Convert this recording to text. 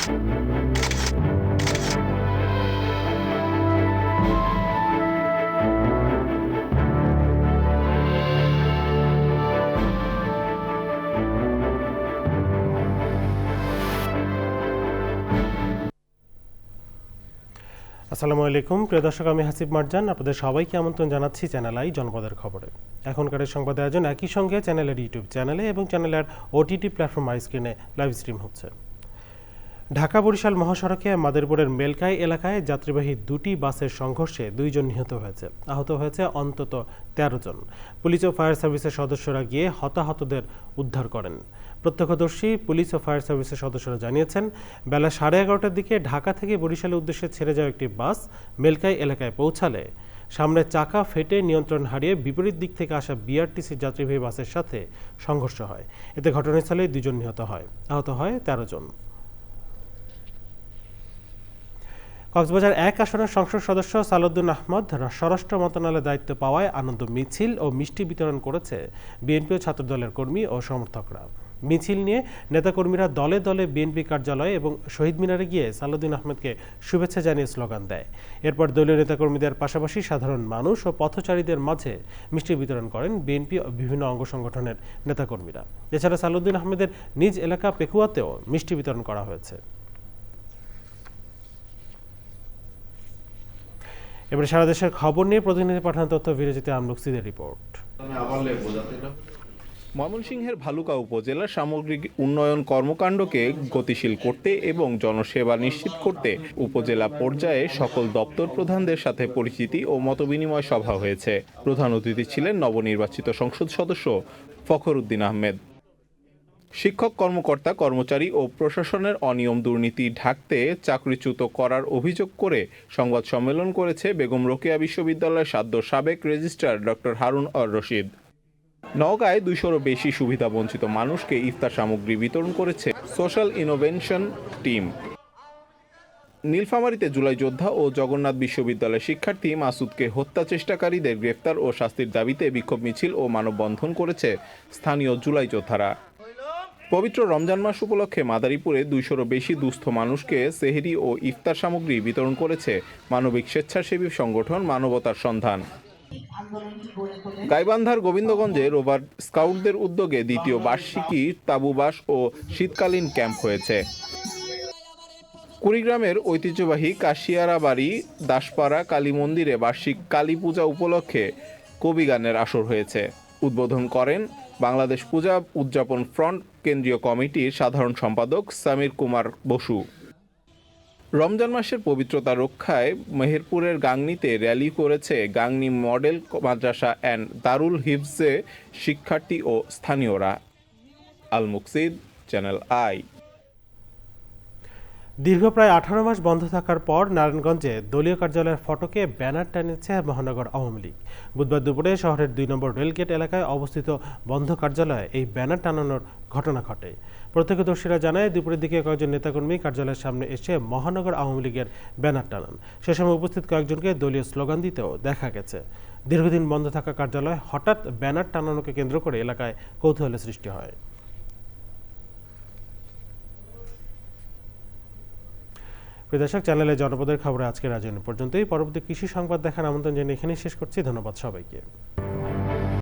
আসসালামু আলাইকুম প্রিয় দর্শক, আমি হাসিব মারজান আপনাদের সবাইকে আমন্ত্রণ জানাচ্ছি চ্যানেল আই জনপদের খবরে। এখনকার সংবাদ আয়োজন একই সঙ্গে চ্যানেলের ইউটিউব চ্যানেলে এবং চ্যানেলের ওটিটি প্ল্যাটফর্ম আই স্ক্রিনে লাইভ স্ট্রিম হচ্ছে। ঢাকা বরিশাল মহাসড়কে মাদারীপুরের মেলকাই এলাকায় যাত্রীবাহী দুটি বাসের সংঘর্ষে 2 জন নিহত হয়েছে, আহত হয়েছে অন্তত 13 জন। পুলিশ ও ফায়ার সার্ভিসের সদস্যরা গিয়ে হতাহতদের উদ্ধার করেন। প্রত্যক্ষদর্শী পুলিশ ও ফায়ার সার্ভিসের সদস্যরা জানিয়েছেন, বেলা 11:30টার দিকে ঢাকা থেকে বরিশালের উদ্দেশ্যে ছেড়ে যাওয়া একটি বাস মেলকাই এলাকায় পৌঁছালে সামনের চাকা ফেটে নিয়ন্ত্রণ হারিয়ে বিপরীত দিক থেকে আসা বিআরটিসি যাত্রীবাহী বাসের সাথে সংঘর্ষ হয়। এতে ঘটনাস্থলে 2 জন নিহত হয়, আহত হয় 13 জন। কক্সবাজার 1 আসনের সংসদ সদস্য সালাউদ্দিন আহমদ স্বরাষ্ট্র মন্ত্রণালয়ের দায়িত্ব পাওয়ায় আনন্দ মিছিল ও মিষ্টি বিতরণ করেছে বিএনপি ও ছাত্রদলের কর্মী ও সমর্থকরা। মিছিল নিয়ে নেতাকর্মীরা দলে দলে বিএনপি কার্যালয়ে এবং শহীদ মিনারে গিয়ে সালাউদ্দিন আহমদকে শুভেচ্ছা জানিয়ে স্লোগান দেয়। এরপর দলীয় নেতাকর্মীদের পাশাপাশি সাধারণ মানুষ ও পথচারীদের মাঝে মিষ্টি বিতরণ করেন বিএনপি ও বিভিন্ন অঙ্গ সংগঠনের নেতাকর্মীরা। এছাড়া সালাউদ্দিন আহমেদের নিজ এলাকা পেকুয়াতেও মিষ্টি বিতরণ করা হয়েছে। এবারে সারা দেশের খবর নিয়ে প্রতিনিধি পাঠানো তথ্য বিরোচিত আমলুকসিদের রিপোর্ট। ময়মনসিংহের ভালুকা উপজেলার সামগ্রিক উন্নয়ন কর্মকাণ্ডকে গতিশীল করতে এবং জনসেবা নিশ্চিত করতে উপজেলা পর্যায়ে সকল দপ্তর প্রধানদের সাথে পরিচিতি ও মতবিনিময় সভা হয়েছে। প্রধান অতিথি ছিলেন নবনির্বাচিত সংসদ সদস্য ফখরুদ্দিন আহমেদ। শিক্ষক, কর্মকর্তা, কর্মচারী ও প্রশাসনের অনিয়ম দুর্নীতি ঢাকতে চাকরিচ্যুত করার অভিযোগ করে সংবাদ সম্মেলন করেছে বেগম রোকেয়া বিশ্ববিদ্যালয়ের সাবেক রেজিস্ট্রার ডক্টর হারুন অর রশিদ। নওগাঁয় 200-রও বেশি সুবিধাবঞ্চিত মানুষকে ইফতার সামগ্রী বিতরণ করেছে সোশ্যাল ইনোভেশন টিম। নীলফামারীতে জুলাই যোদ্ধা ও জগন্নাথ বিশ্ববিদ্যালয়ের শিক্ষার্থী মাসুদকে হত্যা চেষ্টাকারীদের গ্রেফতার ও শাস্তির দাবিতে বিক্ষোভ মিছিল ও মানববন্ধন করেছে স্থানীয় জুলাই যোদ্ধারা। পবিত্র রমজান মাস উপলক্ষে মাদারীপুরে 200-রও বেশি দুস্থ মানুষকে সেহরি ও ইফতার সামগ্রী বিতরণ করেছে মানবিক স্বেচ্ছাসেবী সংগঠন মানবতার সন্ধান। গাইবান্ধার গোবিন্দগঞ্জে রোভার স্কাউটদের উদ্যোগে দ্বিতীয় বার্ষিকী তাঁবুবাস ও শীতকালীন ক্যাম্প হয়েছে। কুড়িগ্রামের ঐতিহ্যবাহী কাশিয়ারাবাড়ি দাসপাড়া কালী মন্দিরে বার্ষিক কালী পূজা উপলক্ষে কবিগানের আসর হয়েছে। উদ্বোধন করেন বাংলাদেশ পূজা উদযাপন ফ্রন্ট কেন্দ্রীয় কমিটির সাধারণ সম্পাদক সামির কুমার বসু। রমজান মাসের পবিত্রতা রক্ষায় মেহেরপুরের গাংনীতে র্যালি করেছে গাংনী মডেল মাদ্রাসা অ্যান্ড দারুল হিফজে শিক্ষার্থী ও স্থানীয়রা। আল মুকসিদ, চ্যানেল আই। দীর্ঘ প্রায় 18 মাস বন্ধ থাকার পর নারায়ণগঞ্জে দলীয় কার্যালয়ের ফটকে ব্যানার টানিয়েছে মহানগর আওয়ামী লীগ। বুধবার দুপুরে শহরের 2 নম্বর রেলগেট এলাকায় অবস্থিত বন্ধ কার্যালয়ে এই ব্যানার টানানোর ঘটনা ঘটে। প্রত্যক্ষদর্শীরা জানায়, দুপুরের দিকে কয়েকজন নেতাকর্মী কার্যালয়ের সামনে এসে মহানগর আওয়ামী লীগের ব্যানার টানান। সে সময় উপস্থিত কয়েকজনকে দলীয় স্লোগান দিতেও দেখা গেছে। দীর্ঘদিন বন্ধ থাকা কার্যালয়ে হঠাৎ ব্যানার টানানোকে কেন্দ্র করে এলাকায় কৌতূহলের সৃষ্টি হয়। দর্শক, চ্যানেলে জনপদের খবরে আজকের আয়োজন পর্যন্তই। পরবর্তী কৃষি সংবাদ দেখার আমন্ত্রণ জানিয়ে এখানেই শেষ করছি। ধন্যবাদ সবাইকে।